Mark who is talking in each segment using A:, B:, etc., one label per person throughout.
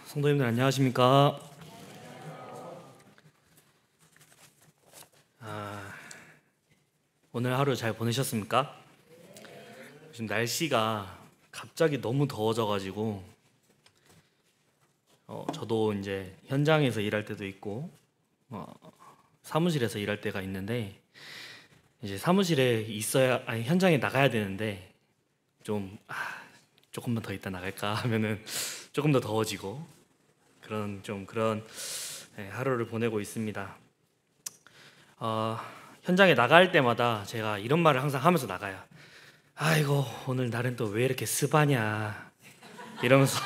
A: 성도님들 안녕하십니까? 오늘 하루 잘 보내셨습니까? 지금 날씨가 갑자기 너무 더워져가지고 저도 이제 현장에서 일할 때도 있고 사무실에서 일할 때가 있는데 이제 사무실에 있어야 현장에 나가야 되는데 조금만 더 있다 나갈까 하면은 조금 더 더워지고 그런 하루를 보내고 있습니다. 현장에 나갈 때마다 제가 이런 말을 항상 하면서 나가요. 아이고 오늘 날은 또 왜 이렇게 습하냐 이러면서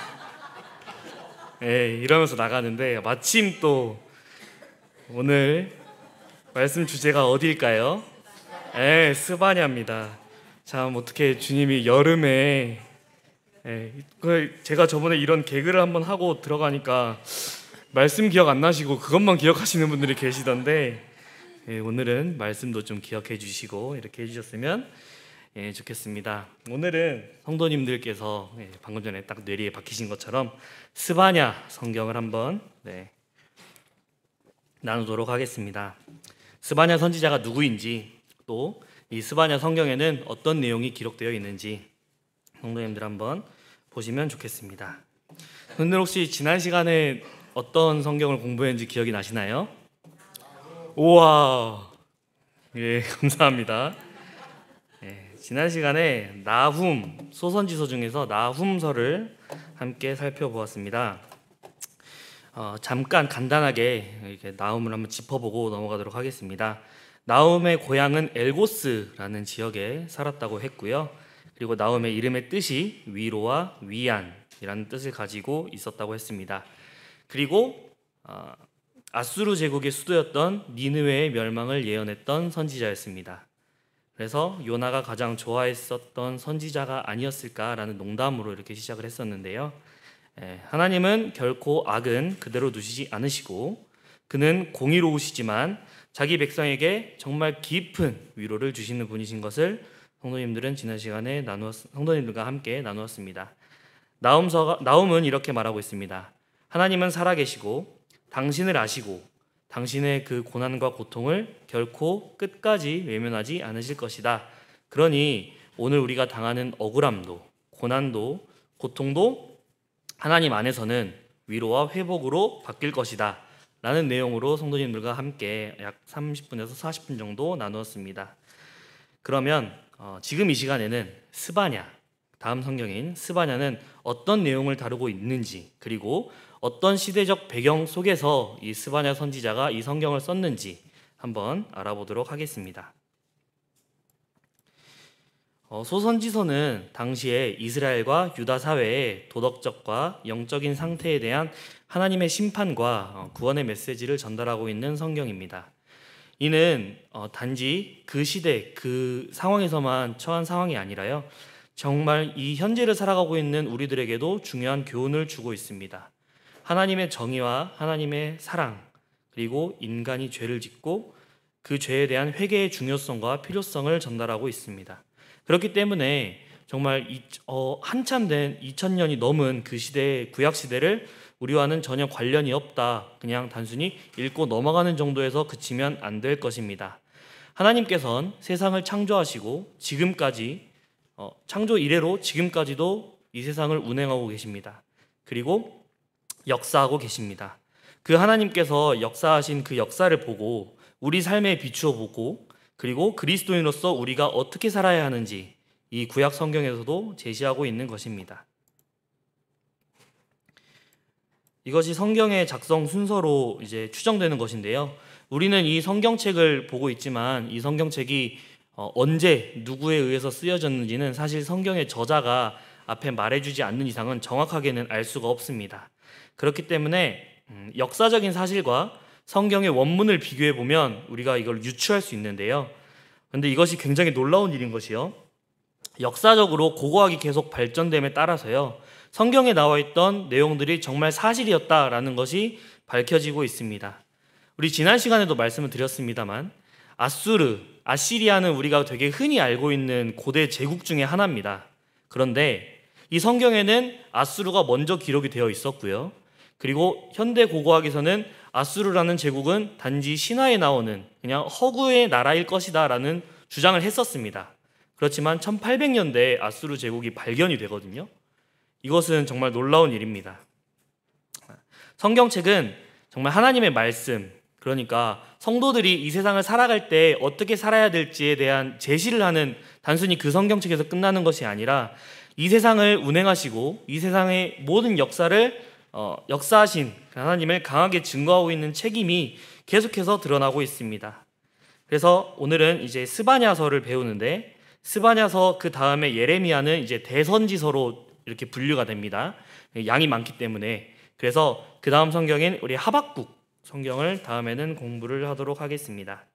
A: 이러면서 나가는데 마침 또 오늘 말씀 주제가 어디일까요? 스바냐입니다. 참 어떻게 주님이 여름에 제가 저번에 이런 개그를 한번 하고 들어가니까 말씀 기억 안 나시고 그것만 기억하시는 분들이 계시던데 오늘은 말씀도 좀 기억해 주시고 이렇게 해주셨으면 좋겠습니다. 오늘은 성도님들께서 방금 전에 딱 뇌리에 박히신 것처럼 스바냐 성경을 한번 나누도록 하겠습니다. 스바냐 선지자가 누구인지 또 이 스바냐 성경에는 어떤 내용이 기록되어 있는지 성도님들 한번 보시면 좋겠습니다. 근데 혹시 지난 시간에 어떤 성경을 공부했는지 기억이 나시나요? 우와, 감사합니다. 지난 시간에 나훔 소선지서 중에서 나훔서를 함께 살펴보았습니다. 잠깐 간단하게 이렇게 나훔을 한번 짚어보고 넘어가도록 하겠습니다. 나훔의 고향은 엘고스라는 지역에 살았다고 했고요. 그리고 나훔의 이름의 뜻이 위로와 위안이라는 뜻을 가지고 있었다고 했습니다. 그리고 아수르 제국의 수도였던 니느웨의 멸망을 예언했던 선지자였습니다. 그래서 요나가 가장 좋아했었던 선지자가 아니었을까라는 농담으로 이렇게 시작을 했었는데요. 하나님은 결코 악은 그대로 두시지 않으시고 그는 공의로우시지만 자기 백성에게 정말 깊은 위로를 주시는 분이신 것을 성도님들은 지난 시간에 성도님들과 함께 나누었습니다. 나훔은 이렇게 말하고 있습니다. 하나님은 살아계시고 당신을 아시고 당신의 그 고난과 고통을 결코 끝까지 외면하지 않으실 것이다. 그러니 오늘 우리가 당하는 억울함도 고난도 고통도 하나님 안에서는 위로와 회복으로 바뀔 것이다 라는 내용으로 성도님들과 함께 약 30분에서 40분 정도 나누었습니다. 그러면 지금 이 시간에는 스바냐, 다음 성경인 스바냐는 어떤 내용을 다루고 있는지 그리고 어떤 시대적 배경 속에서 이 스바냐 선지자가 이 성경을 썼는지 한번 알아보도록 하겠습니다. 소선지서는 당시에 이스라엘과 유다 사회의 도덕적과 영적인 상태에 대한 하나님의 심판과 구원의 메시지를 전달하고 있는 성경입니다. 이는 단지 그 시대 그 상황에서만 처한 상황이 아니라요, 정말 이 현재를 살아가고 있는 우리들에게도 중요한 교훈을 주고 있습니다. 하나님의 정의와 하나님의 사랑, 그리고 인간이 죄를 짓고 그 죄에 대한 회개의 중요성과 필요성을 전달하고 있습니다. 그렇기 때문에 정말 한참 된 2000년이 넘은 그 시대의 구약 시대를 우리와는 전혀 관련이 없다, 그냥 단순히 읽고 넘어가는 정도에서 그치면 안 될 것입니다. 하나님께서는 세상을 창조하시고 지금까지 창조 이래로 지금까지도 이 세상을 운행하고 계십니다. 그리고 역사하고 계십니다. 그 하나님께서 역사하신 그 역사를 보고 우리 삶에 비추어 보고 그리고 그리스도인으로서 우리가 어떻게 살아야 하는지 이 구약 성경에서도 제시하고 있는 것입니다. 이것이 성경의 작성 순서로 이제 추정되는 것인데요. 우리는 이 성경책을 보고 있지만 이 성경책이 언제 누구에 의해서 쓰여졌는지는 사실 성경의 저자가 앞에 말해주지 않는 이상은 정확하게는 알 수가 없습니다. 그렇기 때문에 역사적인 사실과 성경의 원문을 비교해 보면 우리가 이걸 유추할 수 있는데요. 그런데 이것이 굉장히 놀라운 일인 것이요, 역사적으로 고고학이 계속 발전됨에 따라서요, 성경에 나와 있던 내용들이 정말 사실이었다라는 것이 밝혀지고 있습니다. 우리 지난 시간에도 말씀을 드렸습니다만 아시리아는 우리가 되게 흔히 알고 있는 고대 제국 중에 하나입니다. 그런데 이 성경에는 아수르가 먼저 기록이 되어 있었고요. 그리고 현대 고고학에서는 아수르라는 제국은 단지 신화에 나오는 그냥 허구의 나라일 것이다 라는 주장을 했었습니다. 그렇지만 1800년대에 아수르 제국이 발견이 되거든요. 이것은 정말 놀라운 일입니다. 성경책은 정말 하나님의 말씀, 그러니까 성도들이 이 세상을 살아갈 때 어떻게 살아야 될지에 대한 제시를 하는 단순히 그 성경책에서 끝나는 것이 아니라 이 세상을 운행하시고 이 세상의 모든 역사를 역사하신 하나님을 강하게 증거하고 있는 책임이 계속해서 드러나고 있습니다. 그래서 오늘은 이제 스바냐서를 배우는데, 스바냐서 그 다음에 예레미야는 이제 대선지서로 이렇게 분류가 됩니다. 양이 많기 때문에. 그래서 그 다음 성경인 우리 하박국 성경을 다음에는 공부를 하도록 하겠습니다.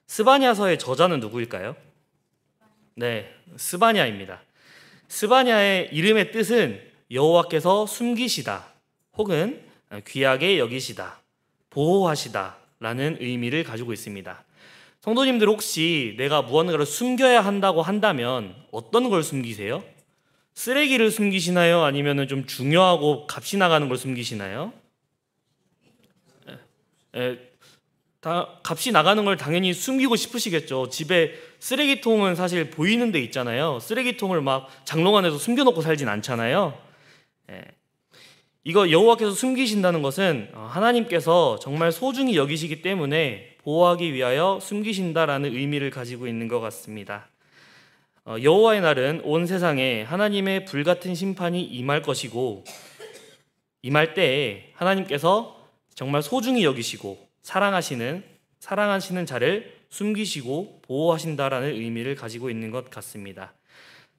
A: 스바냐서의 저자는 누구일까요? 네, 스바냐입니다. 스바냐의 이름의 뜻은 여호와께서 숨기시다 혹은 귀하게 여기시다, 보호하시다 라는 의미를 가지고 있습니다. 성도님들 혹시 내가 무언가를 숨겨야 한다고 한다면 어떤 걸 숨기세요? 쓰레기를 숨기시나요? 아니면 좀 중요하고 값이 나가는 걸 숨기시나요? 값이 나가는 걸 당연히 숨기고 싶으시겠죠. 집에 쓰레기통은 사실 보이는 데 있잖아요. 쓰레기통을 막 장롱 안에서 숨겨놓고 살진 않잖아요. 이거 여호와께서 숨기신다는 것은 하나님께서 정말 소중히 여기시기 때문에 보호하기 위하여 숨기신다라는 의미를 가지고 있는 것 같습니다. 여호와의 날은 온 세상에 하나님의 불같은 심판이 임할 것이고, 임할 때에 하나님께서 정말 소중히 여기시고 사랑하시는 자를 숨기시고 보호하신다라는 의미를 가지고 있는 것 같습니다.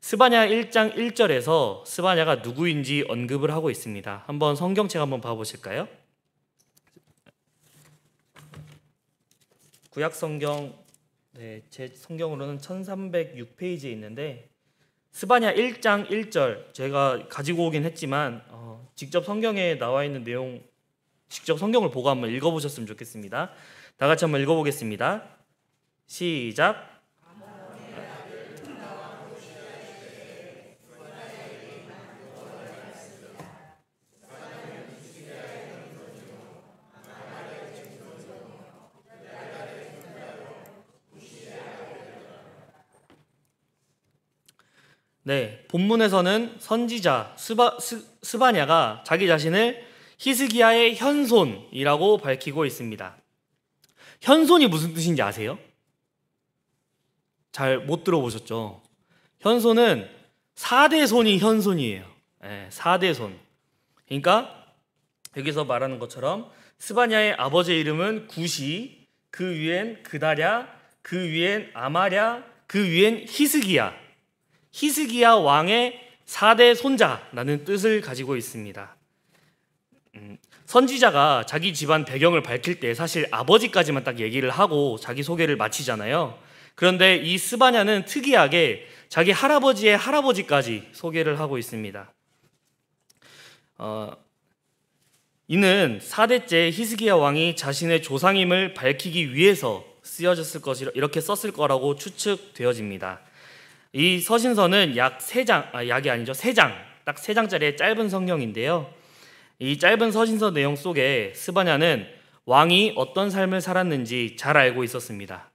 A: 스바냐 1장 1절에서 스바냐가 누구인지 언급을 하고 있습니다. 한번 성경책 한번 봐보실까요? 구약성경, 제 성경으로는 1306페이지에 있는데 스바냐 1장 1절 제가 가지고 오긴 했지만 직접 성경에 나와 있는 내용 직접 성경을 보고 한번 읽어보셨으면 좋겠습니다. 다 같이 한번 읽어보겠습니다. 시작. 네, 본문에서는 선지자 스바냐가 자기 자신을 히스기야의 현손이라고 밝히고 있습니다. 현손이 무슨 뜻인지 아세요? 잘 못 들어보셨죠? 현손은 4대 손이 현손이에요. 네, 4대 손. 그러니까 여기서 말하는 것처럼 스바냐의 아버지의 이름은 구시, 그 위엔 그다랴, 그 위엔 아마랴, 그 위엔 히스기야. 히스기야 왕의 4대 손자라는 뜻을 가지고 있습니다. 선지자가 자기 집안 배경을 밝힐 때 사실 아버지까지만 딱 얘기를 하고 자기 소개를 마치잖아요. 그런데 이 스바냐는 특이하게 자기 할아버지의 할아버지까지 소개를 하고 있습니다. 이는 4대째 히스기야 왕이 자신의 조상임을 밝히기 위해서 쓰여졌을 것이라 이렇게 썼을 거라고 추측되어집니다. 이 서신서는 약 3장, 약이 아니죠, 3장, 딱 3장짜리의 짧은 성경인데요. 이 짧은 서신서 내용 속에 스바냐는 왕이 어떤 삶을 살았는지 잘 알고 있었습니다.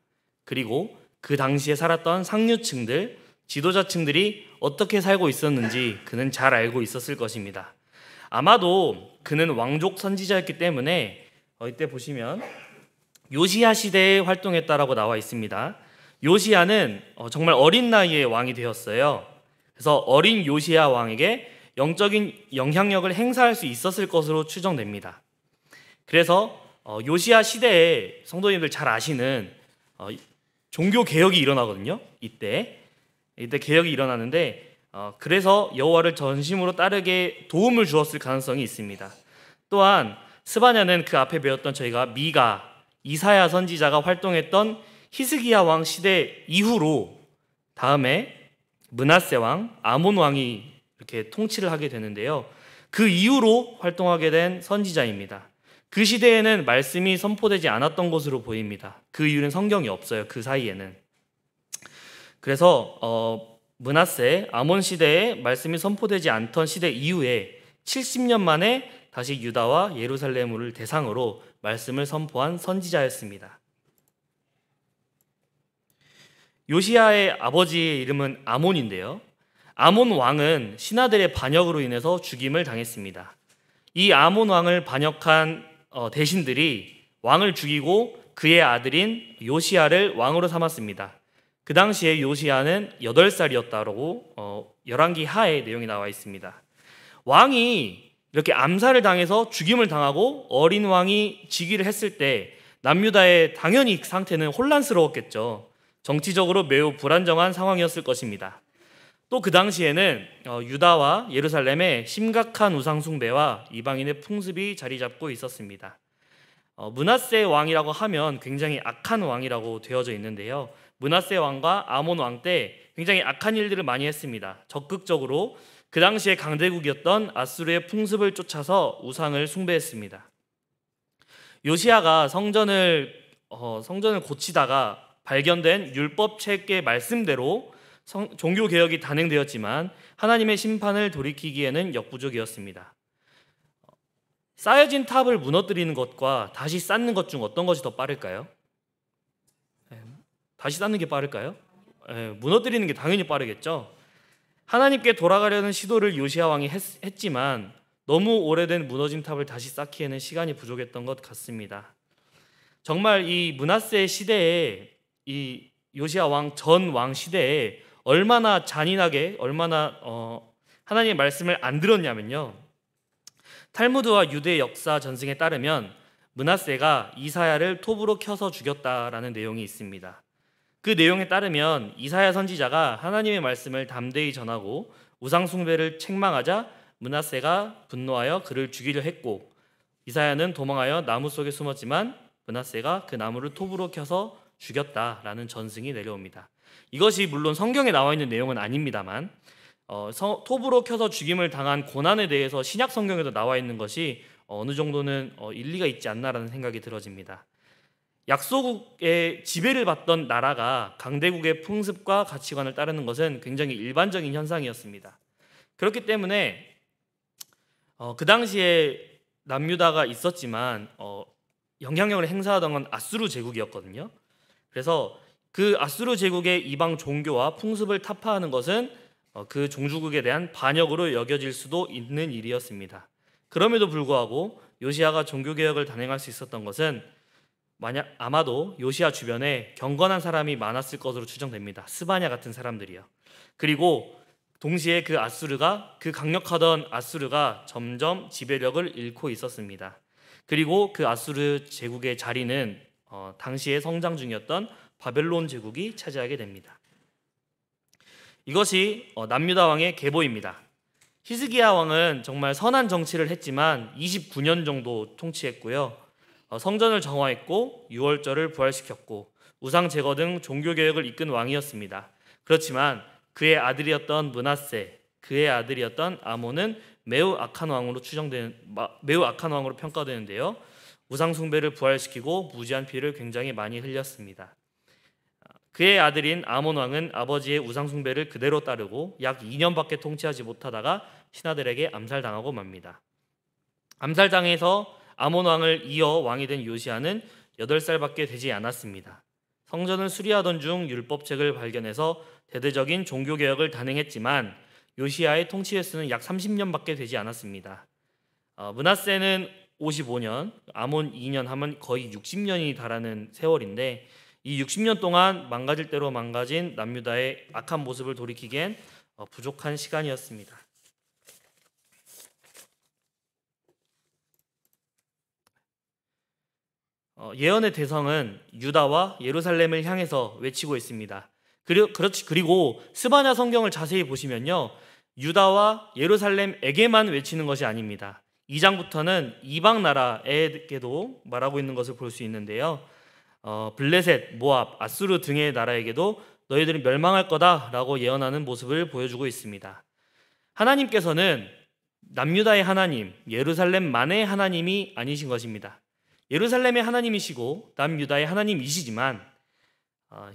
A: 그리고 그 당시에 살았던 상류층들, 지도자층들이 어떻게 살고 있었는지 그는 잘 알고 있었을 것입니다. 아마도 그는 왕족 선지자였기 때문에 이때 보시면 요시야 시대에 활동했다라고 나와 있습니다. 요시야는 정말 어린 나이에 왕이 되었어요. 그래서 어린 요시야 왕에게 영적인 영향력을 행사할 수 있었을 것으로 추정됩니다. 그래서 요시야 시대에 성도님들 잘 아시는 종교 개혁이 일어나거든요. 이때 개혁이 일어나는데 그래서 여호와를 전심으로 따르게 도움을 주었을 가능성이 있습니다. 또한 스바냐는 그 앞에 배웠던 저희가 미가, 이사야 선지자가 활동했던 히스기야 왕 시대 이후로 다음에 므낫세 왕, 아몬 왕이 이렇게 통치를 하게 되는데요. 그 이후로 활동하게 된 선지자입니다. 그 시대에는 말씀이 선포되지 않았던 것으로 보입니다. 그 이유는 성경이 없어요. 그 사이에는. 그래서 므낫세 아몬 시대에 말씀이 선포되지 않던 시대 이후에 70년 만에 다시 유다와 예루살렘을 대상으로 말씀을 선포한 선지자였습니다. 요시야의 아버지의 이름은 아몬인데요. 아몬 왕은 신하들의 반역으로 인해서 죽임을 당했습니다. 이 아몬 왕을 반역한 대신들이 왕을 죽이고 그의 아들인 요시야를 왕으로 삼았습니다. 그 당시에 요시야는 8살이었다고 열왕기 하에 내용이 나와 있습니다. 왕이 이렇게 암살을 당해서 죽임을 당하고 어린 왕이 즉위를 했을 때 남유다의 당연히 상태는 혼란스러웠겠죠. 정치적으로 매우 불안정한 상황이었을 것입니다. 또 그 당시에는 유다와 예루살렘에 심각한 우상 숭배와 이방인의 풍습이 자리 잡고 있었습니다. 므낫세 왕이라고 하면 굉장히 악한 왕이라고 되어져 있는데요. 므낫세 왕과 아몬 왕 때 굉장히 악한 일들을 많이 했습니다. 적극적으로 그 당시에 강대국이었던 아수르의 풍습을 쫓아서 우상을 숭배했습니다. 요시야가 성전을 고치다가 발견된 율법책의 말씀대로 종교 개혁이 단행되었지만 하나님의 심판을 돌이키기에는 역부족이었습니다. 쌓여진 탑을 무너뜨리는 것과 다시 쌓는 것 중 어떤 것이 더 빠를까요? 다시 쌓는 게 빠를까요? 무너뜨리는 게 당연히 빠르겠죠. 하나님께 돌아가려는 시도를 요시야 왕이 했지만 너무 오래된 무너진 탑을 다시 쌓기에는 시간이 부족했던 것 같습니다. 정말 이 므낫세 시대에 이 요시야 왕 전 왕 시대에 얼마나 잔인하게 얼마나 하나님의 말씀을 안 들었냐면요. 탈무드와 유대 역사 전승에 따르면 므낫세가 이사야를 톱으로 켜서 죽였다라는 내용이 있습니다. 그 내용에 따르면 이사야 선지자가 하나님의 말씀을 담대히 전하고 우상 숭배를 책망하자 므낫세가 분노하여 그를 죽이려 했고 이사야는 도망하여 나무 속에 숨었지만 므낫세가 그 나무를 톱으로 켜서 죽였다라는 전승이 내려옵니다. 이것이 물론 성경에 나와 있는 내용은 아닙니다만 톱으로 켜서 죽임을 당한 고난에 대해서 신약 성경에도 나와 있는 것이 어느 정도는 일리가 있지 않나라는 생각이 들어집니다. 약소국의 지배를 받던 나라가 강대국의 풍습과 가치관을 따르는 것은 굉장히 일반적인 현상이었습니다. 그렇기 때문에 그 당시에 남유다가 있었지만 영향력을 행사하던 건 아수르 제국이었거든요. 그래서 그 아수르 제국의 이방 종교와 풍습을 타파하는 것은 그 종주국에 대한 반역으로 여겨질 수도 있는 일이었습니다. 그럼에도 불구하고 요시야가 종교개혁을 단행할 수 있었던 것은 아마도 요시야 주변에 경건한 사람이 많았을 것으로 추정됩니다. 스바냐 같은 사람들이요. 그리고 동시에 그 강력하던 아수르가 점점 지배력을 잃고 있었습니다. 그리고 그 아수르 제국의 자리는 당시에 성장 중이었던 바벨론 제국이 차지하게 됩니다. 이것이 남유다 왕의 계보입니다. 히스기야 왕은 정말 선한 정치를 했지만 29년 정도 통치했고요. 성전을 정화했고 유월절을 부활시켰고 우상 제거 등 종교개혁을 이끈 왕이었습니다. 그렇지만 그의 아들이었던 므낫세, 그의 아들이었던 아몬은 매우 악한 왕으로 평가되는데요. 우상 숭배를 부활시키고 무지한 피를 굉장히 많이 흘렸습니다. 그의 아들인 아몬 왕은 아버지의 우상 숭배를 그대로 따르고 약 2년밖에 통치하지 못하다가 신하들에게 암살당하고 맙니다. 암살당해서 아몬 왕을 이어 왕이 된 요시야는 8살밖에 되지 않았습니다. 성전을 수리하던 중 율법책을 발견해서 대대적인 종교개혁을 단행했지만 요시야의 통치 횟수는 약 30년밖에 되지 않았습니다. 므낫세는 55년, 아몬 2년 하면 거의 60년이 달하는 세월인데 이 60년 동안 망가질 대로 망가진 남유다의 악한 모습을 돌이키기엔 부족한 시간이었습니다. 예언의 대성은 유다와 예루살렘을 향해서 외치고 있습니다. 그리고 스바냐 성경을 자세히 보시면요, 유다와 예루살렘에게만 외치는 것이 아닙니다. 2장부터는 이방 나라에게도 말하고 있는 것을 볼 수 있는데요. 블레셋, 모압, 아수르 등의 나라에게도 너희들이 멸망할 거다라고 예언하는 모습을 보여주고 있습니다. 하나님께서는 남유다의 하나님, 예루살렘만의 하나님이 아니신 것입니다. 예루살렘의 하나님이시고 남유다의 하나님이시지만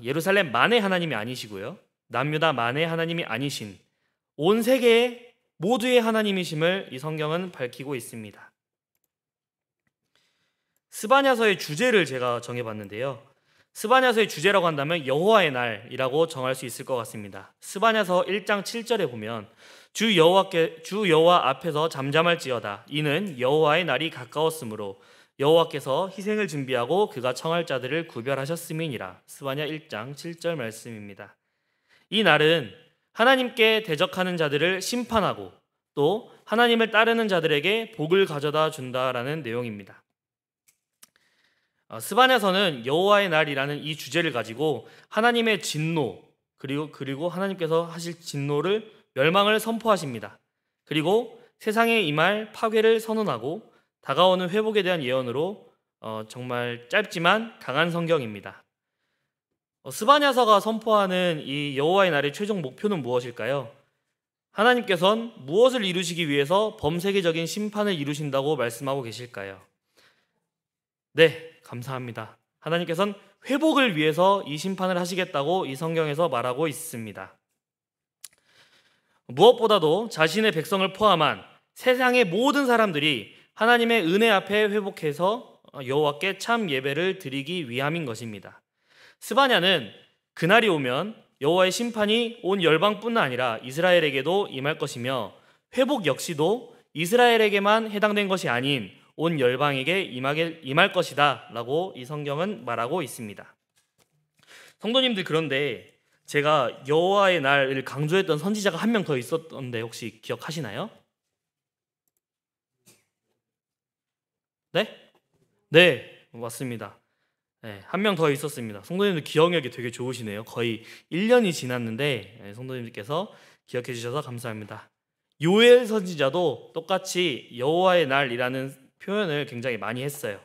A: 예루살렘만의 하나님이 아니시고요. 남유다 만의 하나님이 아니신 온 세계의 모두의 하나님이심을 이 성경은 밝히고 있습니다. 스바냐서의 주제를 제가 정해봤는데요. 스바냐서의 주제라고 한다면 여호와의 날이라고 정할 수 있을 것 같습니다. 스바냐서 1장 7절에 보면 주 여호와 앞에서 잠잠할지어다. 이는 여호와의 날이 가까웠으므로 여호와께서 희생을 준비하고 그가 청할 자들을 구별하셨음이니라. 스바냐 1장 7절 말씀입니다. 이 날은 하나님께 대적하는 자들을 심판하고 또 하나님을 따르는 자들에게 복을 가져다 준다라는 내용입니다. 스바냐서는 여호와의 날이라는 이 주제를 가지고 하나님의 진노 그리고 하나님께서 하실 진노를 멸망을 선포하십니다. 그리고 세상에 임할 파괴를 선언하고 다가오는 회복에 대한 예언으로 정말 짧지만 강한 성경입니다. 스바냐서가 선포하는 이 여호와의 날의 최종 목표는 무엇일까요? 하나님께서는 무엇을 이루시기 위해서 범세계적인 심판을 이루신다고 말씀하고 계실까요? 네, 감사합니다. 하나님께서는 회복을 위해서 이 심판을 하시겠다고 이 성경에서 말하고 있습니다. 무엇보다도 자신의 백성을 포함한 세상의 모든 사람들이 하나님의 은혜 앞에 회복해서 여호와께 참 예배를 드리기 위함인 것입니다. 스바냐는 그날이 오면 여호와의 심판이 온 열방뿐 아니라 이스라엘에게도 임할 것이며 회복 역시도 이스라엘에게만 해당된 것이 아닌 온 열방에게 임할 것이다 라고 이 성경은 말하고 있습니다. 성도님들, 그런데 제가 여호와의 날을 강조했던 선지자가 한 명 더 있었던데 혹시 기억하시나요? 네? 네, 맞습니다. 네, 한 명 더 있었습니다. 성도님들 기억력이 되게 좋으시네요. 거의 1년이 지났는데 성도님들께서 기억해 주셔서 감사합니다. 요엘 선지자도 똑같이 여호와의 날이라는 표현을 굉장히 많이 했어요.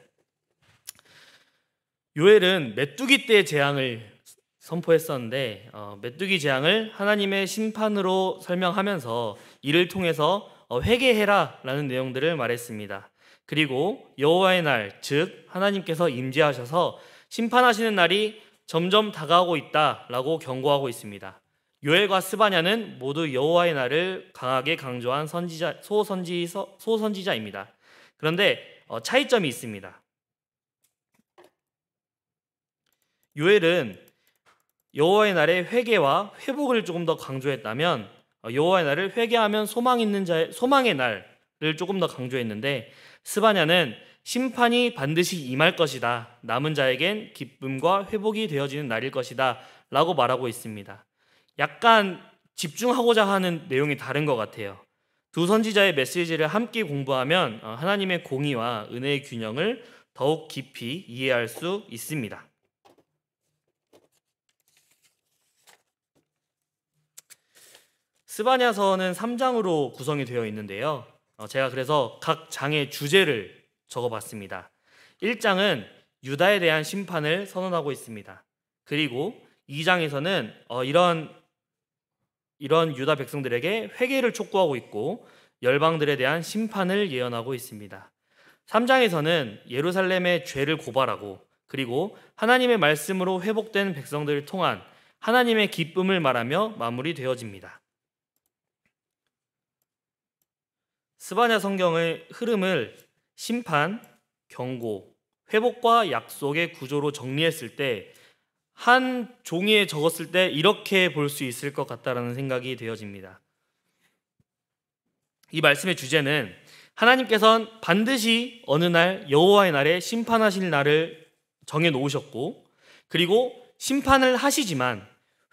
A: 요엘은 메뚜기 떼 재앙을 선포했었는데 메뚜기 재앙을 하나님의 심판으로 설명하면서 이를 통해서 회개해라 라는 내용들을 말했습니다. 그리고 여호와의 날, 즉 하나님께서 임재하셔서 심판하시는 날이 점점 다가오고 있다라고 경고하고 있습니다. 요엘과 스바냐는 모두 여호와의 날을 강하게 강조한 소선지자입니다. 그런데 차이점이 있습니다. 요엘은 여호와의 날의 회개와 회복을 조금 더 강조했다면 여호와의 날을 회개하면 소망의 날을 조금 더 강조했는데 스바냐는 심판이 반드시 임할 것이다. 남은 자에겐 기쁨과 회복이 되어지는 날일 것이다 라고 말하고 있습니다. 약간 집중하고자 하는 내용이 다른 것 같아요. 두 선지자의 메시지를 함께 공부하면 하나님의 공의와 은혜의 균형을 더욱 깊이 이해할 수 있습니다. 스바냐서는 3장으로 구성이 되어 있는데요. 제가 그래서 각 장의 주제를 적어봤습니다. 1장은 유다에 대한 심판을 선언하고 있습니다. 그리고 2장에서는 이런 유다 백성들에게 회개를 촉구하고 있고 열방들에 대한 심판을 예언하고 있습니다. 3장에서는 예루살렘의 죄를 고발하고 그리고 하나님의 말씀으로 회복된 백성들을 통한 하나님의 기쁨을 말하며 마무리되어집니다. 스바냐 성경의 흐름을 심판, 경고, 회복과 약속의 구조로 정리했을 때 한 종이에 적었을 때 이렇게 볼 수 있을 것 같다라는 생각이 되어집니다. 이 말씀의 주제는 하나님께서는 반드시 어느 날 여호와의 날에 심판하실 날을 정해 놓으셨고 그리고 심판을 하시지만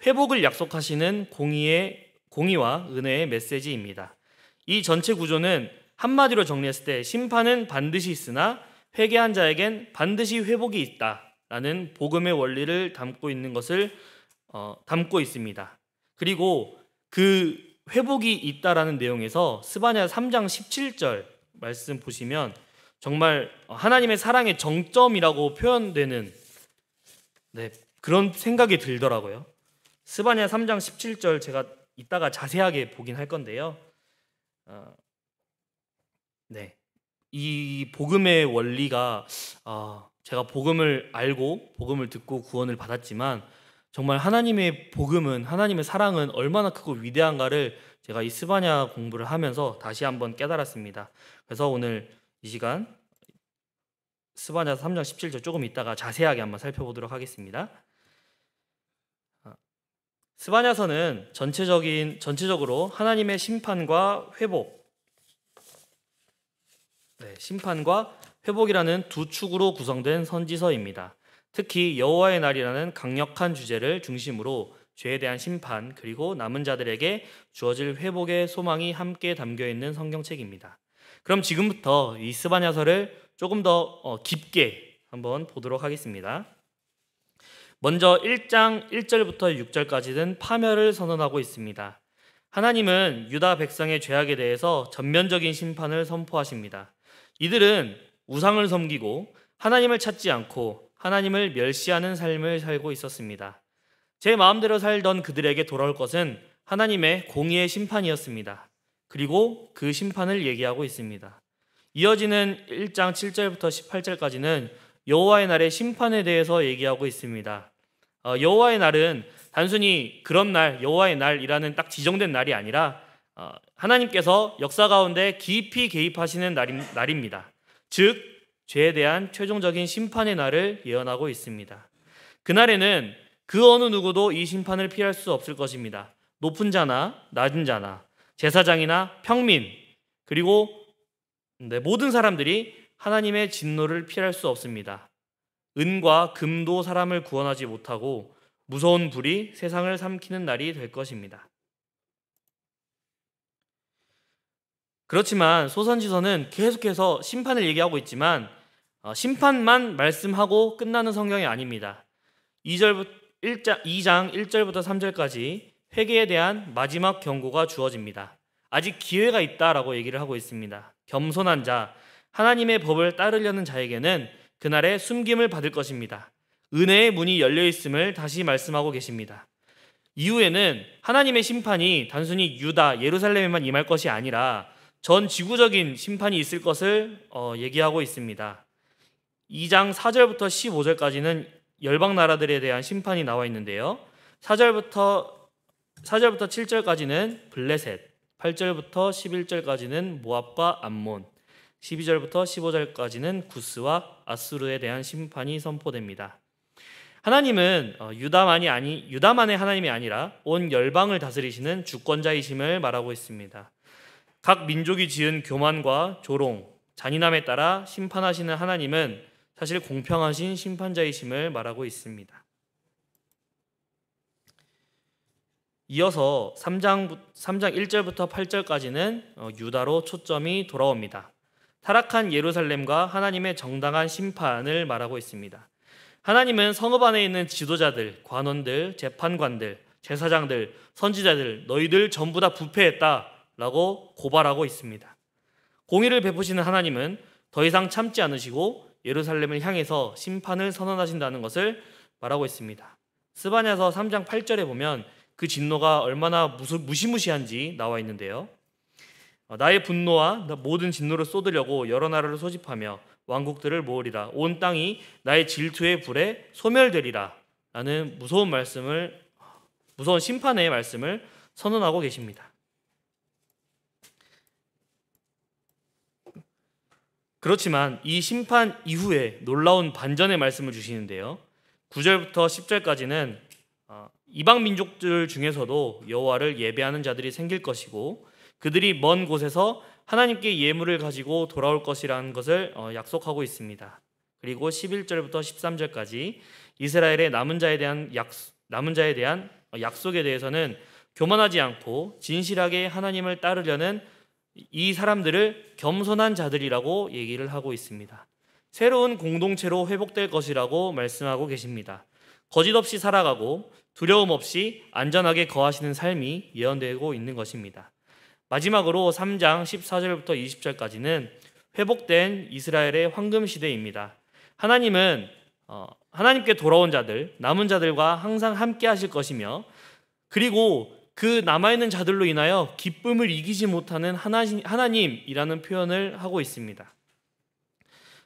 A: 회복을 약속하시는 공의와 은혜의 메시지입니다. 이 전체 구조는 한마디로 정리했을 때 심판은 반드시 있으나 회개한 자에겐 반드시 회복이 있다라는 복음의 원리를 담고 있는 것을 담고 있습니다. 그리고 그 회복이 있다라는 내용에서 스바냐 3장 17절 말씀 보시면 정말 하나님의 사랑의 정점이라고 표현되는 그런 생각이 들더라고요. 스바냐 3장 17절 제가 이따가 자세하게 보긴 할 건데요. 이 복음의 원리가 제가 복음을 알고 복음을 듣고 구원을 받았지만 정말 하나님의 복음은, 하나님의 사랑은 얼마나 크고 위대한가를 제가 이 스바냐 공부를 하면서 다시 한번 깨달았습니다. 그래서 오늘 이 시간 스바냐서 3장 17절 조금 이따가 자세하게 한번 살펴보도록 하겠습니다. 스바냐서는 전체적으로 하나님의 심판과 회복, 심판과 회복이라는 두 축으로 구성된 선지서입니다. 특히 여호와의 날이라는 강력한 주제를 중심으로 죄에 대한 심판 그리고 남은 자들에게 주어질 회복의 소망이 함께 담겨 있는 성경책입니다. 그럼 지금부터 이 스바냐서를 조금 더 깊게 한번 보도록 하겠습니다. 먼저 1장 1절부터 6절까지는 파멸을 선언하고 있습니다. 하나님은 유다 백성의 죄악에 대해서 전면적인 심판을 선포하십니다. 이들은 우상을 섬기고 하나님을 찾지 않고 하나님을 멸시하는 삶을 살고 있었습니다. 제 마음대로 살던 그들에게 돌아올 것은 하나님의 공의의 심판이었습니다. 그리고 그 심판을 얘기하고 있습니다. 이어지는 1장 7절부터 18절까지는 여호와의 날의 심판에 대해서 얘기하고 있습니다. 여호와의 날은 단순히 그런 날, 여호와의 날이라는 딱 지정된 날이 아니라 하나님께서 역사 가운데 깊이 개입하시는 날입니다. 즉 죄에 대한 최종적인 심판의 날을 예언하고 있습니다. 그날에는 그 어느 누구도 이 심판을 피할 수 없을 것입니다. 높은 자나 낮은 자나 제사장이나 평민 그리고 모든 사람들이 하나님의 진노를 피할 수 없습니다. 은과 금도 사람을 구원하지 못하고 무서운 불이 세상을 삼키는 날이 될 것입니다. 그렇지만 소선지서는 계속해서 심판을 얘기하고 있지만 심판만 말씀하고 끝나는 성경이 아닙니다. 2장 1절부터 3절까지 회개에 대한 마지막 경고가 주어집니다. 아직 기회가 있다라고 얘기를 하고 있습니다. 겸손한 자, 하나님의 법을 따르려는 자에게는 그날에 숨김을 받을 것입니다. 은혜의 문이 열려 있음을 다시 말씀하고 계십니다. 이후에는 하나님의 심판이 단순히 유다, 예루살렘에만 임할 것이 아니라 전 지구적인 심판이 있을 것을 얘기하고 있습니다. 2장 4절부터 15절까지는 열방 나라들에 대한 심판이 나와 있는데요. 4절부터 7절까지는 블레셋, 8절부터 11절까지는 모압과 암몬, 12절부터 15절까지는 구스와 아수르에 대한 심판이 선포됩니다. 하나님은 유다만의 하나님이 아니라 온 열방을 다스리시는 주권자이심을 말하고 있습니다. 각 민족이 지은 교만과 조롱, 잔인함에 따라 심판하시는 하나님은 사실 공평하신 심판자이심을 말하고 있습니다. 이어서 3장 1절부터 8절까지는 유다로 초점이 돌아옵니다. 타락한 예루살렘과 하나님의 정당한 심판을 말하고 있습니다. 하나님은 성읍 안에 있는 지도자들, 관원들, 재판관들, 제사장들, 선지자들 너희들 전부 다 부패했다라고 고발하고 있습니다. 공의를 베푸시는 하나님은 더 이상 참지 않으시고 예루살렘을 향해서 심판을 선언하신다는 것을 말하고 있습니다. 스바냐서 3장 8절에 보면 그 진노가 얼마나 무시무시한지 나와 있는데요. 나의 분노와 모든 진노를 쏟으려고 여러 나라를 소집하며 왕국들을 모으리라. 온 땅이 나의 질투의 불에 소멸되리라. 라는 무서운 심판의 말씀을 선언하고 계십니다. 그렇지만 이 심판 이후에 놀라운 반전의 말씀을 주시는데요. 9절부터 10절까지는 이방 민족들 중에서도 여호와를 예배하는 자들이 생길 것이고 그들이 먼 곳에서 하나님께 예물을 가지고 돌아올 것이라는 것을 약속하고 있습니다. 그리고 11절부터 13절까지 이스라엘의 남은 자에 대한 약속에 대해서는 교만하지 않고 진실하게 하나님을 따르려는 이 사람들을 겸손한 자들이라고 얘기를 하고 있습니다. 새로운 공동체로 회복될 것이라고 말씀하고 계십니다. 거짓 없이 살아가고 두려움 없이 안전하게 거하시는 삶이 예언되고 있는 것입니다. 마지막으로 3장 14절부터 20절까지는 회복된 이스라엘의 황금 시대입니다. 하나님은 하나님께 돌아온 자들, 남은 자들과 항상 함께 하실 것이며 그리고 그 남아있는 자들로 인하여 기쁨을 이기지 못하는 하나님이라는 표현을 하고 있습니다.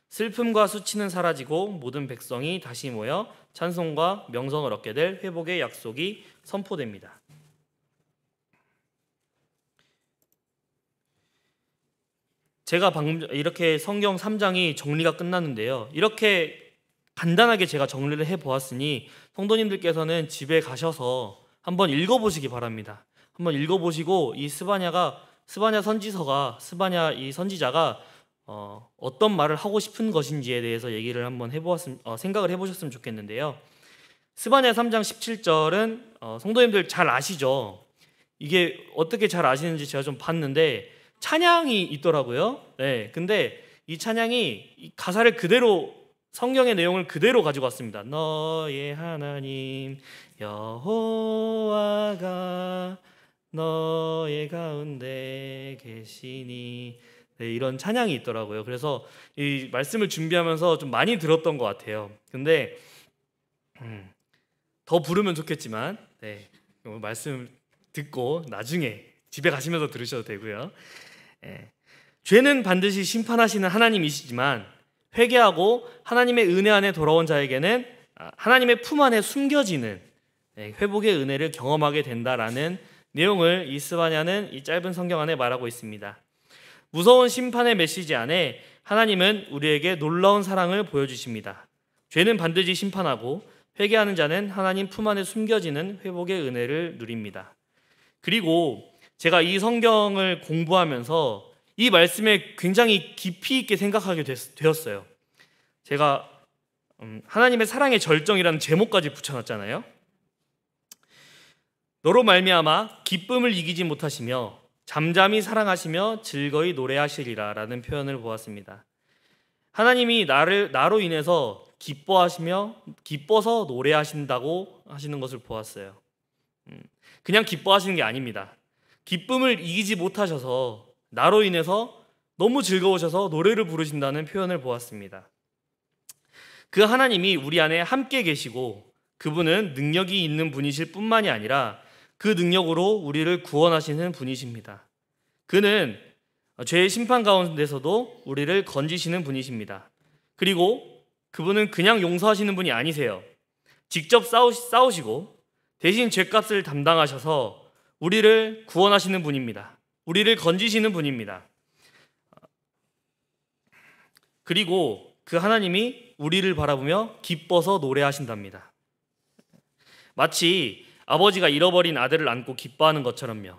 A: 슬픔과 수치는 사라지고 모든 백성이 다시 모여 찬송과 명성을 얻게 될 회복의 약속이 선포됩니다. 제가 방금 이렇게 성경 3장이 정리가 끝났는데요. 이렇게 간단하게 제가 정리를 해보았으니 성도님들께서는 집에 가셔서 한번 읽어보시기 바랍니다. 한번 읽어보시고 이 스바냐 선지서가 스바냐 이 선지자가 어떤 말을 하고 싶은 것인지에 대해서 얘기를 한번 생각을 해보셨으면 좋겠는데요. 스바냐 3장 17절은 성도님들 잘 아시죠? 이게 어떻게 잘 아시는지 제가 좀 봤는데 찬양이 있더라고요. 네, 근데 이 찬양이 이 가사를 그대로 성경의 내용을 그대로 가지고 왔습니다. 너의 하나님 여호와가 너의 가운데 계시니, 네, 이런 찬양이 있더라고요. 그래서 이 말씀을 준비하면서 좀 많이 들었던 것 같아요. 근데 더 부르면 좋겠지만, 네, 말씀 듣고 나중에 집에 가시면서 들으셔도 되고요. 죄는 반드시 심판하시는 하나님이시지만 회개하고 하나님의 은혜 안에 돌아온 자에게는 하나님의 품 안에 숨겨지는 회복의 은혜를 경험하게 된다라는 내용을 이 스바냐는 이 짧은 성경 안에 말하고 있습니다. 무서운 심판의 메시지 안에 하나님은 우리에게 놀라운 사랑을 보여주십니다. 죄는 반드시 심판하고 회개하는 자는 하나님 품 안에 숨겨지는 회복의 은혜를 누립니다. 그리고 제가 이 성경을 공부하면서 이 말씀에 굉장히 깊이 있게 생각하게 되었어요. 제가 하나님의 사랑의 절정이라는 제목까지 붙여놨잖아요. 너로 말미암아 기쁨을 이기지 못하시며 잠잠히 사랑하시며 즐거이 노래하시리라 라는 표현을 보았습니다. 하나님이 나로 인해서 기뻐서 노래하신다고 하시는 것을 보았어요. 그냥 기뻐하시는 게 아닙니다. 기쁨을 이기지 못하셔서 나로 인해서 너무 즐거우셔서 노래를 부르신다는 표현을 보았습니다. 그 하나님이 우리 안에 함께 계시고 그분은 능력이 있는 분이실 뿐만이 아니라 그 능력으로 우리를 구원하시는 분이십니다. 그는 죄의 심판 가운데서도 우리를 건지시는 분이십니다. 그리고 그분은 그냥 용서하시는 분이 아니세요. 직접 싸우시고 대신 죄값을 담당하셔서 우리를 구원하시는 분입니다. 우리를 건지시는 분입니다. 그리고 그 하나님이 우리를 바라보며 기뻐서 노래하신답니다. 마치 아버지가 잃어버린 아들을 안고 기뻐하는 것처럼요.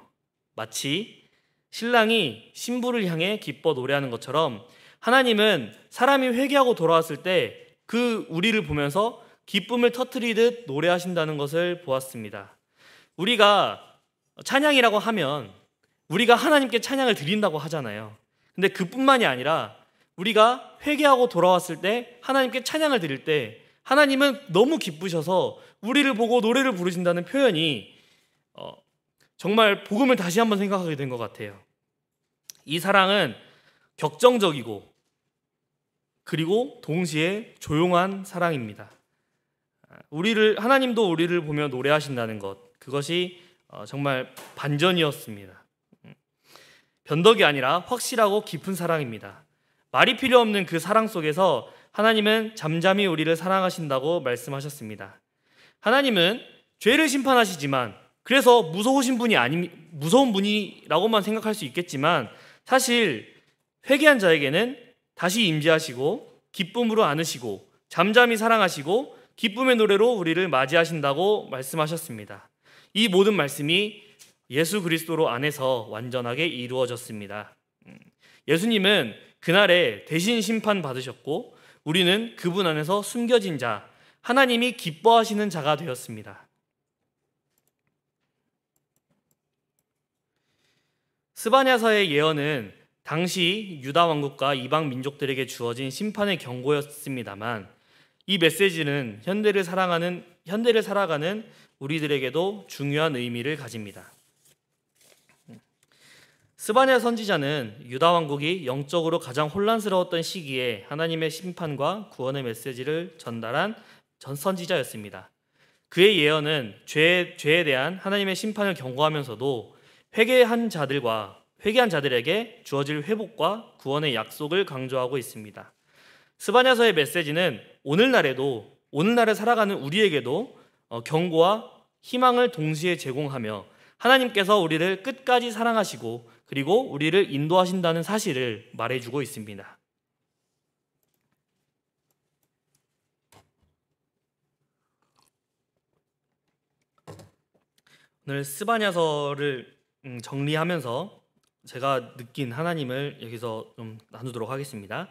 A: 마치 신랑이 신부를 향해 기뻐 노래하는 것처럼 하나님은 사람이 회개하고 돌아왔을 때 그 우리를 보면서 기쁨을 터뜨리듯 노래하신다는 것을 보았습니다. 우리가 찬양이라고 하면 우리가 하나님께 찬양을 드린다고 하잖아요. 근데 그뿐만이 아니라 우리가 회개하고 돌아왔을 때 하나님께 찬양을 드릴 때 하나님은 너무 기쁘셔서 우리를 보고 노래를 부르신다는 표현이 정말 복음을 다시 한번 생각하게 된 것 같아요. 이 사랑은 격정적이고 그리고 동시에 조용한 사랑입니다. 하나님도 우리를 보며 노래하신다는 것, 그것이 정말 반전이었습니다. 변덕이 아니라 확실하고 깊은 사랑입니다. 말이 필요 없는 그 사랑 속에서 하나님은 잠잠히 우리를 사랑하신다고 말씀하셨습니다. 하나님은 죄를 심판하시지만 그래서 무서운 분이라고만 생각할 수 있겠지만 사실 회개한 자에게는 다시 임재하시고 기쁨으로 안으시고 잠잠히 사랑하시고 기쁨의 노래로 우리를 맞이하신다고 말씀하셨습니다. 이 모든 말씀이 예수 그리스도 안에서 완전하게 이루어졌습니다. 예수님은 그날에 대신 심판받으셨고 우리는 그분 안에서 숨겨진 자, 하나님이 기뻐하시는 자가 되었습니다. 스바냐서의 예언은 당시 유다 왕국과 이방 민족들에게 주어진 심판의 경고였습니다만 이 메시지는 현대를 살아가는 우리들에게도 중요한 의미를 가집니다. 스바냐 선지자는 유다 왕국이 영적으로 가장 혼란스러웠던 시기에 하나님의 심판과 구원의 메시지를 전달한 선지자였습니다. 그의 예언은 죄에 대한 하나님의 심판을 경고하면서도 회개한 자들에게 주어질 회복과 구원의 약속을 강조하고 있습니다. 스바냐서의 메시지는 오늘날을 살아가는 우리에게도 경고와 희망을 동시에 제공하며 하나님께서 우리를 끝까지 사랑하시고 그리고 우리를 인도하신다는 사실을 말해주고 있습니다. 오늘 스바냐서를 정리하면서 제가 느낀 하나님을 여기서 좀 나누도록 하겠습니다.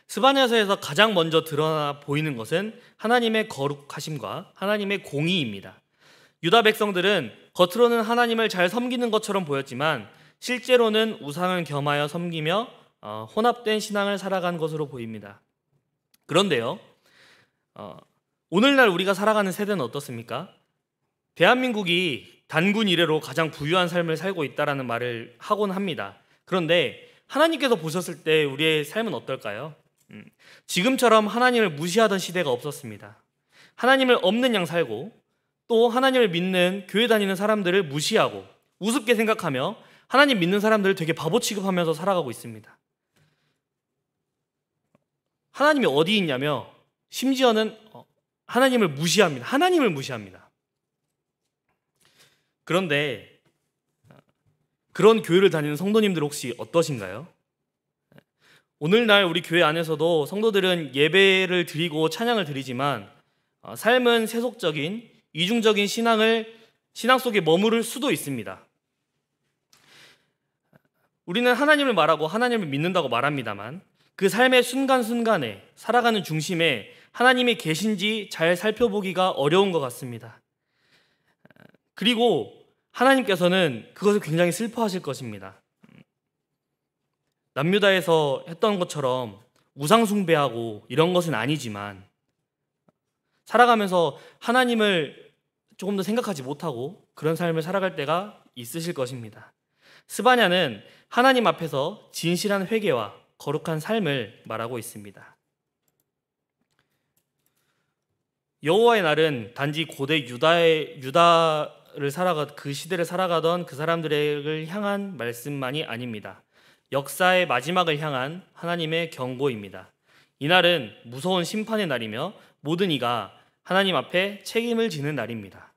A: 스바냐서에서 가장 먼저 드러나 보이는 것은 하나님의 거룩하심과 하나님의 공의입니다. 유다 백성들은 겉으로는 하나님을 잘 섬기는 것처럼 보였지만 실제로는 우상을 겸하여 섬기며 혼합된 신앙을 살아간 것으로 보입니다. 그런데요, 오늘날 우리가 살아가는 세대는 어떻습니까? 대한민국이 단군 이래로 가장 부유한 삶을 살고 있다라는 말을 하곤 합니다. 그런데 하나님께서 보셨을 때 우리의 삶은 어떨까요? 지금처럼 하나님을 무시하던 시대가 없었습니다. 하나님을 없는 양 살고 또 하나님을 믿는 교회 다니는 사람들을 무시하고 우습게 생각하며 하나님 믿는 사람들을 되게 바보 취급하면서 살아가고 있습니다. 하나님이 어디 있냐며 심지어는 하나님을 무시합니다. 하나님을 무시합니다. 그런데 그런 교회를 다니는 성도님들 혹시 어떠신가요? 오늘날 우리 교회 안에서도 성도들은 예배를 드리고 찬양을 드리지만 삶은 세속적인 이중적인 신앙 속에 머무를 수도 있습니다. 우리는 하나님을 말하고 하나님을 믿는다고 말합니다만 그 삶의 순간순간에 살아가는 중심에 하나님이 계신지 잘 살펴보기가 어려운 것 같습니다. 그리고 하나님께서는 그것을 굉장히 슬퍼하실 것입니다. 남유다에서 했던 것처럼 우상 숭배하고 이런 것은 아니지만 살아가면서 하나님을 조금 더 생각하지 못하고 그런 삶을 살아갈 때가 있으실 것입니다. 스바냐는 하나님 앞에서 진실한 회개와 거룩한 삶을 말하고 있습니다. 여호와의 날은 단지 고대 그 시대를 살아가던 그 사람들을 향한 말씀만이 아닙니다. 역사의 마지막을 향한 하나님의 경고입니다. 이날은 무서운 심판의 날이며 모든 이가 하나님 앞에 책임을 지는 날입니다.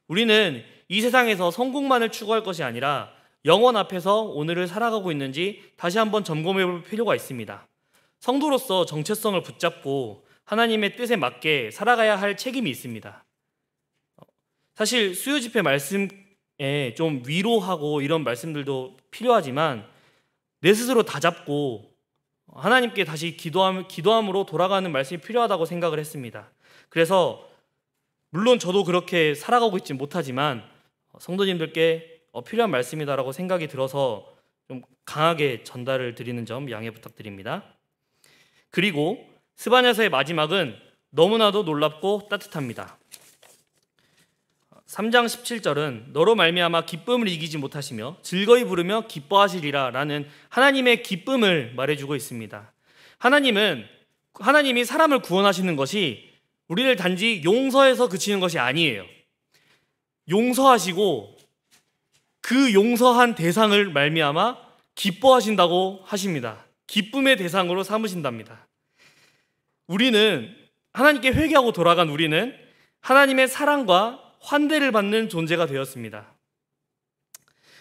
A: 우리는 이 세상에서 성공만을 추구할 것이 아니라 영원 앞에서 오늘을 살아가고 있는지 다시 한번 점검해 볼 필요가 있습니다. 성도로서 정체성을 붙잡고 하나님의 뜻에 맞게 살아가야 할 책임이 있습니다. 사실 수요 집회 말씀에 좀 위로하고 이런 말씀들도 필요하지만 내 스스로 다잡고 하나님께 다시 기도함으로 돌아가는 말씀이 필요하다고 생각을 했습니다. 그래서 물론 저도 그렇게 살아가고 있지 못하지만 성도님들께 필요한 말씀이다라고 생각이 들어서 좀 강하게 전달을 드리는 점 양해 부탁드립니다. 그리고 스바냐서의 마지막은 너무나도 놀랍고 따뜻합니다. 3장 17절은 너로 말미암아 기쁨을 이기지 못하시며 즐거이 부르며 기뻐하시리라 라는 하나님의 기쁨을 말해주고 있습니다. 하나님이 사람을 구원하시는 것이 우리를 단지 용서해서 그치는 것이 아니에요. 용서하시고 그 용서한 대상을 말미암아 기뻐하신다고 하십니다. 기쁨의 대상으로 삼으신답니다. 하나님께 회개하고 돌아간 우리는 하나님의 사랑과 환대를 받는 존재가 되었습니다.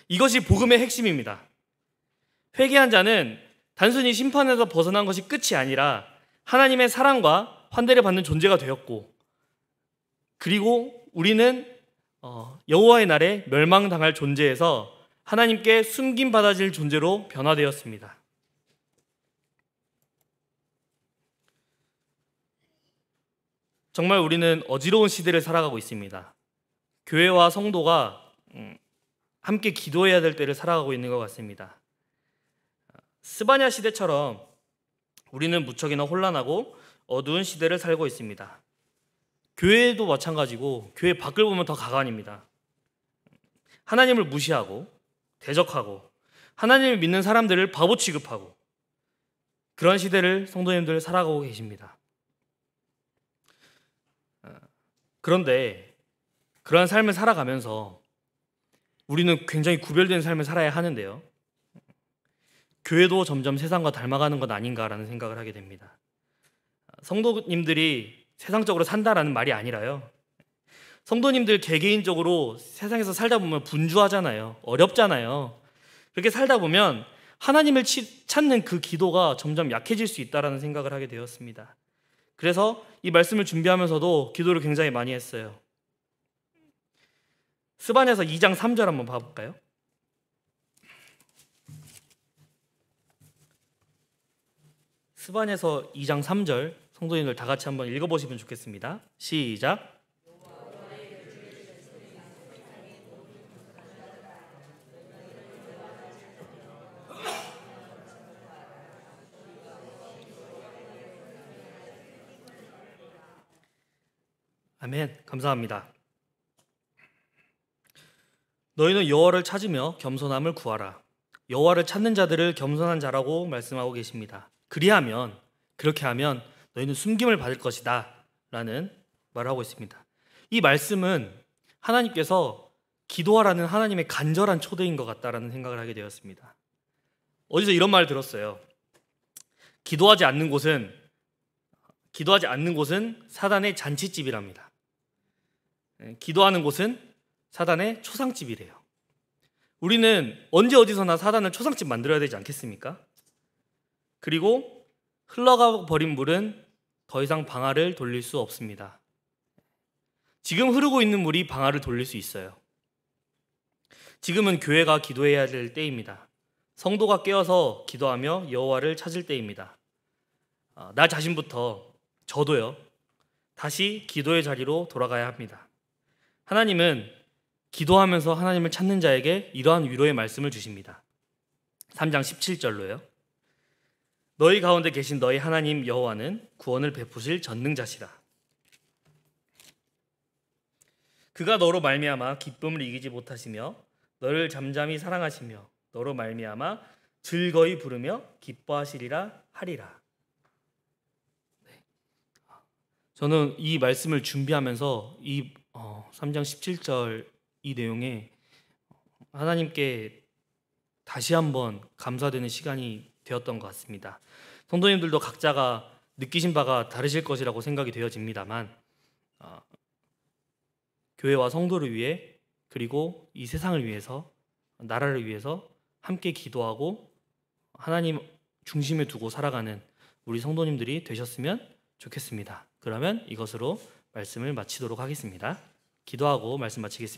A: 이것이 복음의 핵심입니다. 회개한 자는 단순히 심판에서 벗어난 것이 끝이 아니라 하나님의 사랑과 환대를 받는 존재가 되었고, 그리고 우리는 여호와의 날에 멸망당할 존재에서 하나님께 숨김받아질 존재로 변화되었습니다. 정말 우리는 어지러운 시대를 살아가고 있습니다. 교회와 성도가 함께 기도해야 될 때를 살아가고 있는 것 같습니다. 스바냐 시대처럼 우리는 무척이나 혼란하고 어두운 시대를 살고 있습니다. 교회도 마찬가지고 교회 밖을 보면 더 가관입니다. 하나님을 무시하고 대적하고 하나님을 믿는 사람들을 바보 취급하고 그런 시대를 성도님들 살아가고 계십니다. 그런데 그러한 삶을 살아가면서 우리는 굉장히 구별된 삶을 살아야 하는데요. 교회도 점점 세상과 닮아가는 것 아닌가라는 생각을 하게 됩니다. 성도님들이 세상적으로 산다라는 말이 아니라요. 성도님들 개개인적으로 세상에서 살다 보면 분주하잖아요. 어렵잖아요. 그렇게 살다 보면 하나님을 찾는 그 기도가 점점 약해질 수 있다라는 생각을 하게 되었습니다. 그래서 이 말씀을 준비하면서도 기도를 굉장히 많이 했어요. 스바냐서 2장 3절 한번 봐볼까요? 스바냐서 2장 3절 성도님들 다 같이 한번 읽어보시면 좋겠습니다. 시작. 아멘. 감사합니다. 너희는 여호와를 찾으며 겸손함을 구하라. 여호와를 찾는 자들을 겸손한 자라고 말씀하고 계십니다. 그렇게 하면 너희는 숨김을 받을 것이다 라는 말을 하고 있습니다. 이 말씀은 하나님께서 기도하라는 하나님의 간절한 초대인 것 같다라는 생각을 하게 되었습니다. 어디서 이런 말을 들었어요. 기도하지 않는 곳은 사단의 잔치집이랍니다. 기도하는 곳은 사단의 초상집이래요. 우리는 언제 어디서나 사단을 초상집 만들어야 되지 않겠습니까? 그리고 흘러가 버린 물은 더 이상 방아를 돌릴 수 없습니다. 지금 흐르고 있는 물이 방아를 돌릴 수 있어요. 지금은 교회가 기도해야 될 때입니다. 성도가 깨어서 기도하며 여호와를 찾을 때입니다. 나 자신부터 저도요. 다시 기도의 자리로 돌아가야 합니다. 하나님은 기도하면서 하나님을 찾는 자에게 이러한 위로의 말씀을 주십니다. 3장 17절로요. 너희 가운데 계신 너희 하나님 여호와는 구원을 베푸실 전능자시다. 그가 너로 말미암아 기쁨을 이기지 못하시며 너를 잠잠히 사랑하시며 너로 말미암아 즐거이 부르며 기뻐하시리라 하리라. 저는 이 말씀을 준비하면서 이 3장 17절 이 내용에 하나님께 다시 한번 감사되는 시간이 되었던 것 같습니다. 성도님들도 각자가 느끼신 바가 다르실 것이라고 생각이 되어집니다만 교회와 성도를 위해 그리고 이 세상을 위해서 나라를 위해서 함께 기도하고 하나님 중심에 두고 살아가는 우리 성도님들이 되셨으면 좋겠습니다. 그러면 이것으로 말씀을 마치도록 하겠습니다. 기도하고 말씀 마치겠습니다.